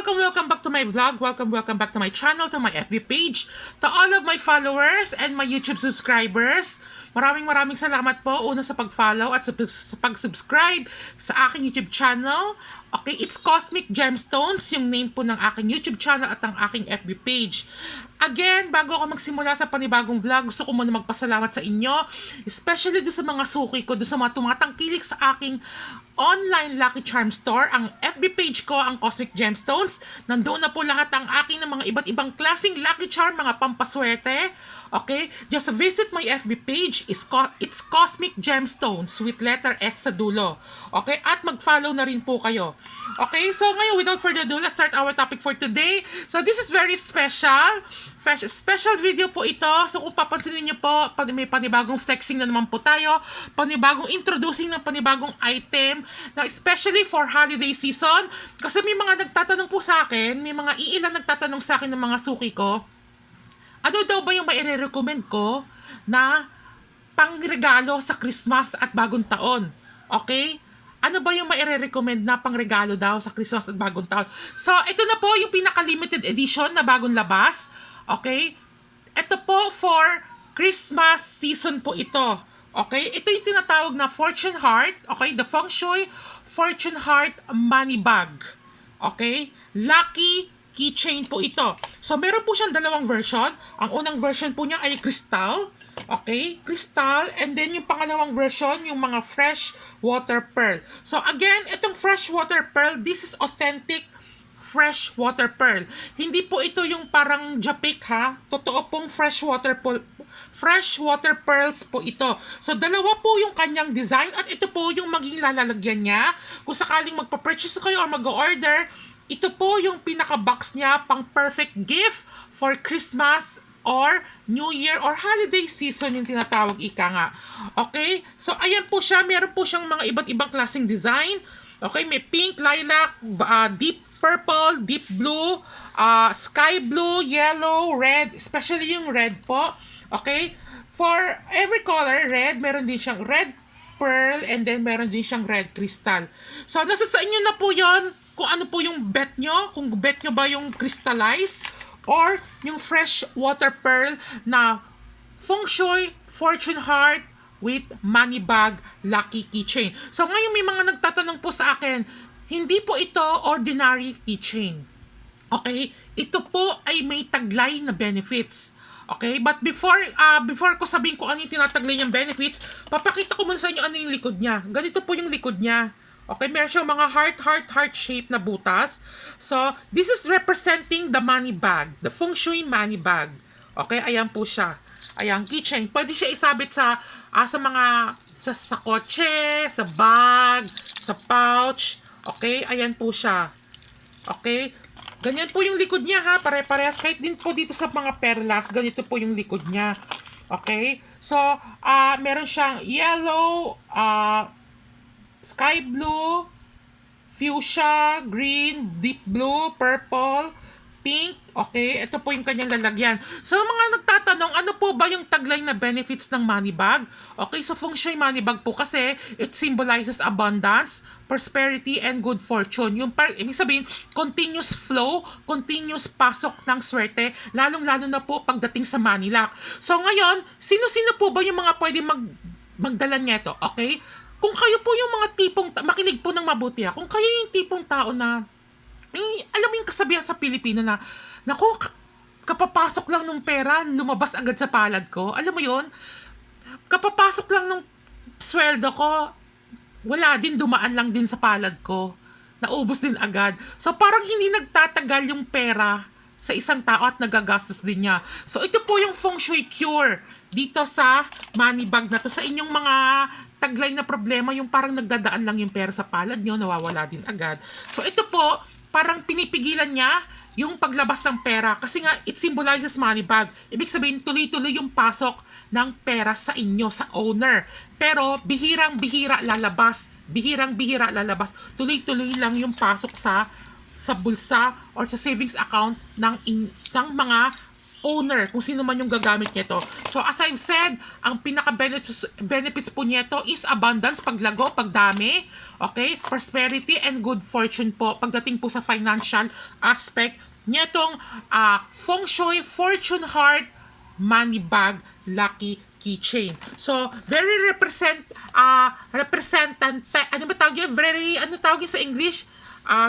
welcome back to my vlog. Welcome back to my channel, to my FB page, to all of my followers and my YouTube subscribers. Maraming salamat po una sa pag-follow at sa pag-subscribe sa aking YouTube channel. Okay, it's Cosmic Gemstones, yung name po ng aking YouTube channel at ang aking FB page. Again, bago ako magsimula sa panibagong vlog, gusto ko muna magpasalamat sa inyo, especially doon sa mga suki ko, doon sa mga tumatangkilik sa aking online Lucky Charm Store. Ang FB page ko, ang Cosmic Gemstones. Nandoon na po lahat ang aking ng mga iba't ibang klaseng Lucky Charm, mga pampaswerte. Okay? Just visit my FB page. It's Cosmic Gemstones with letter S sa dulo. Okay? At mag-follow na rin po kayo. Okay? So ngayon, without further ado, let's start our topic for today. So this is very special. Special video po ito. So kung papansinin niyo po, may panibagong flexing na naman po tayo. Panibagong introducing ng panibagong item na especially for holiday season. Kasi may mga nagtatanong po sa akin, may mga iilan nagtatanong sa akin ng mga suki ko, ano daw ba yung maire-recommend ko na pangregalo sa Christmas at Bagong Taon? Okay? Ano ba yung maire-recommend na pangregalo daw sa Christmas at Bagong Taon? So, ito na po yung pinaka-limited edition na bagong labas. Okay? Ito po for Christmas season po ito. Okay? Ito yung tinatawag na Fortune Heart. Okay? The Feng Shui Fortune Heart Money Bag. Okay? Lucky keychain po ito. So, meron po siyang dalawang version. Ang unang version po niya ay crystal. Okay? Crystal. And then, yung pangalawang version, yung mga fresh water pearl. So, again, itong fresh water pearl, this is authentic fresh water pearl. Hindi po ito yung parang japik, ha? Totoo pong fresh water pearls po ito. So, dalawa po yung kanyang design at ito po yung maging lalagyan niya. Kung sakaling magpa-purchase kayo or mag-order, ito po yung pinaka-box niya pang perfect gift for Christmas or New Year or holiday season yung tinatawag ika nga. Okay? So, ayan po siya. Meron po siyang mga iba't ibang klaseng design. Okay? May pink, lilac, deep purple, deep blue, sky blue, yellow, red, especially yung red po. Okay? For every color, red, meron din siyang red pearl and then meron din siyang red crystal. So, nasa sa inyo na po yon kung ano po yung bet nyo, kung bet nyo ba yung crystallize or yung fresh water pearl na Feng Shui Fortune Heart with money bag lucky keychain. So ngayon may mga nagtatanong po sa akin, hindi po ito ordinary keychain. Okay? Ito po ay may taglay na benefits. Okay? But before ko sabihin kung ano yung tinataglay niyang benefits, papakita ko muna sa inyo ano yung likod niya. Ganito po yung likod niya. Okay, meron siyang mga heart shape na butas. So, this is representing the money bag, the Feng Shui money bag. Okay, ayan po siya. Ayan, keychain. Pwede siya isabit sa kotse, sa bag, sa pouch. Okay, ayan po siya. Okay, ganyan po yung likod niya, ha. Pare-parehas. Kahit din po dito sa mga perlas, ganito po yung likod niya. Okay, so, meron siyang yellow, sky blue, fuchsia, green, deep blue, purple, pink. Okay, ito po yung kanyang lalagyan. So, mga nagtatanong, ano po ba yung taglay na benefits ng money bag? Okay, so Feng Shui money bag po kasi, it symbolizes abundance, prosperity, and good fortune. Yung ibig sabihin, continuous flow, continuous pasok ng swerte, lalong-lalo na po pagdating sa money luck. So, ngayon, sino-sino po ba yung mga pwede magdala nito? Okay? Kung kayo po yung mga tipong, makinig po ng mabuti, ha? Kung kayo yung tipong tao na, alam mo yung kasabihan sa Pilipino na, naku, kapapasok lang ng pera, lumabas agad sa palad ko. Alam mo yun? Kapapasok lang ng sweldo ko, wala din, dumaan lang din sa palad ko. Naubos din agad. So, parang hindi nagtatagal yung pera sa isang tao at nagagastos din niya. So, ito po yung Feng Shui cure dito sa money bag na to. Sa inyong mga taglay na problema, yung parang nagdadaan lang yung pera sa palad nyo, nawawala din agad. So, ito po, parang pinipigilan niya yung paglabas ng pera kasi nga, it symbolizes money bag. Ibig sabihin, tuloy-tuloy yung pasok ng pera sa inyo, sa owner. Pero, bihirang-bihira lalabas. Bihirang-bihira lalabas. Tuloy-tuloy lang yung pasok sa bulsa or sa savings account ng mga owner, kung sino man yung gagamit nito. So as I've said, ang pinaka-benefits po nito is abundance, paglago, pagdami, okay? Prosperity and good fortune po pagdating po sa financial aspect nitong Feng Shui Fortune Heart Money Bag Lucky Keychain. So, very representant, ano ba tawag yun? Very, ano tawag yun sa English?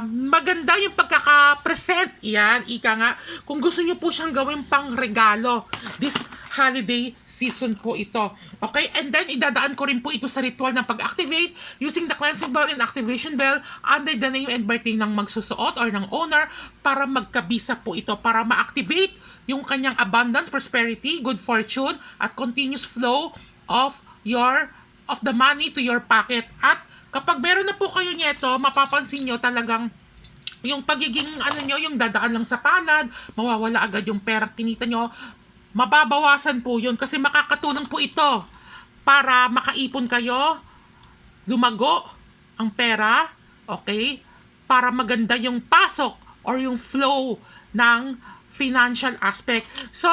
Maganda yung pagkaka-present. Yan, ika nga. Kung gusto nyo po siyang gawin pang regalo, this holiday season po ito. Okay? And then, idadaan ko rin po ito sa ritual ng pag-activate using the cleansing bell and activation bell under the name and birthday ng magsusuot or ng owner para magkabisa po ito, para ma-activate yung kanyang abundance, prosperity, good fortune, at continuous flow of the money to your pocket. At kapag meron na po kayo nito, mapapansin nyo talagang yung pagiging yung dadaan lang sa palad, mawawala agad yung pera kinita nyo, mababawasan po yun kasi makakatulong po ito para makaipon kayo, lumago ang pera, okay? Para maganda yung pasok or yung flow ng financial aspect. So,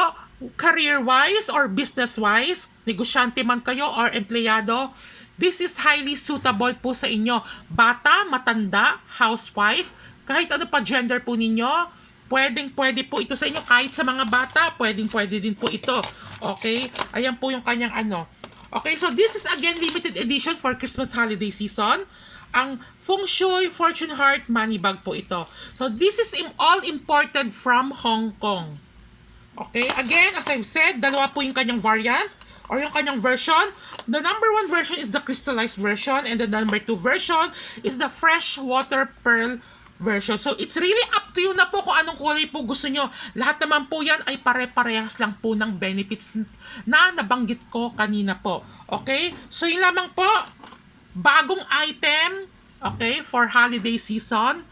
career-wise or business-wise, negosyante man kayo or empleyado, this is highly suitable po sa inyo. Bata, matanda, housewife, kahit ano pa gender po ninyo, pwede po ito sa inyo. Kahit sa mga bata, pwede din po ito. Okay? Ayan po yung kanyang Okay, so this is again limited edition for Christmas holiday season. Ang Feng Shui Fortune Heart Money Bag po ito. So this is all imported from Hong Kong. Okay, again, as I've said, dalawa po yung kanyang variant or yung kanyang version. The number 1 version is the crystallized version and the number 2 version is the freshwater pearl version. So, it's really up to you na po kung anong kulay po gusto nyo. Lahat naman po yan ay pare-parehas lang po ng benefits na nabanggit ko kanina po. Okay? So, yun lamang po. Bagong item, okay, for holiday season.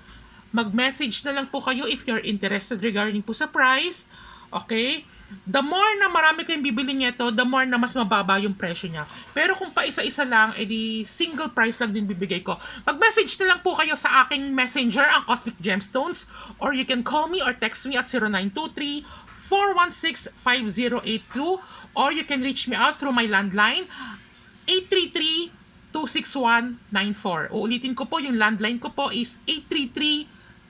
Mag-message na lang po kayo if you're interested regarding po sa price. Okay? The more na marami kayong bibili nito, the more na mas mababa yung presyo niya. Pero kung pa isa-isa lang, edi single price lang din bibigay ko. Mag-message na lang po kayo sa aking messenger, ang Cosmic Gemstones, or you can call me or text me at 0923-416-5082, or you can reach me out through my landline, 833-26194. Uulitin ko po, yung landline ko po is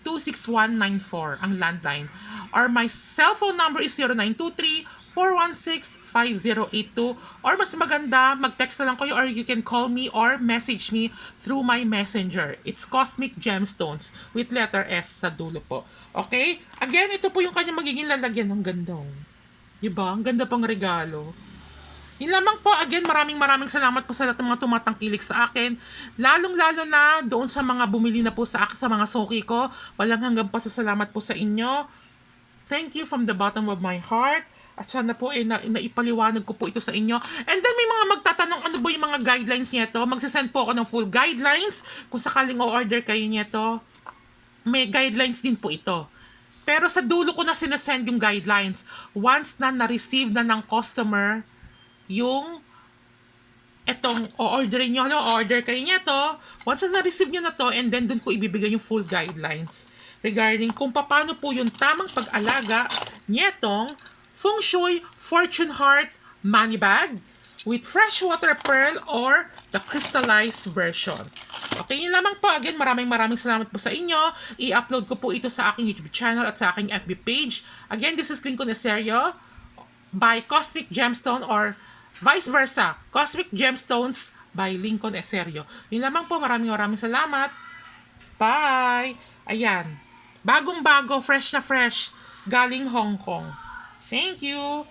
833-26194, ang landline. Or my cellphone number is 0923-416-5082. Or mas maganda, mag-text na lang kayo or you can call me or message me through my messenger. It's Cosmic Gemstones with letter S sa dulo po. Okay? Again, ito po yung kanyang magiging lalagyan. Ang ganda. Diba? Ang ganda pang regalo. Yun lamang po, again, maraming salamat po sa lahat ng mga tumatangkilik sa akin. Lalong-lalo na doon sa mga bumili na po sa akin, sa mga soki ko. Walang hanggang pasasalamat po sa inyo. Thank you from the bottom of my heart. At sana po naipaliwanag ko po ito sa inyo. And then may mga magtatanong ano ba yung mga guidelines nito. Magsasend po ako ng full guidelines. Kung sakaling o-order kayo nito, may guidelines din po ito. Pero sa dulo ko na sinasend yung guidelines. Once na na-receive na ng customer yung etong o-orderin nyo, o-order kayo nito, once na na-receive nyo na to, and then dun ko ibibigay yung full guidelines regarding kung paano po yung tamang pag-alaga nitong Feng Shui Fortune Heart Money Bag with freshwater pearl or the crystallized version. Okay, yun lamang po. Again, maraming salamat po sa inyo. I-upload ko po ito sa aking YouTube channel at sa aking FB page. Again, this is Lincoln Eserio by Cosmic Gemstone or vice versa, Cosmic Gemstones by Lincoln Eserio. Yun lamang po. Maraming salamat. Bye! Ayan. Bagong-bago, fresh na fresh, galing Hong Kong. Thank you!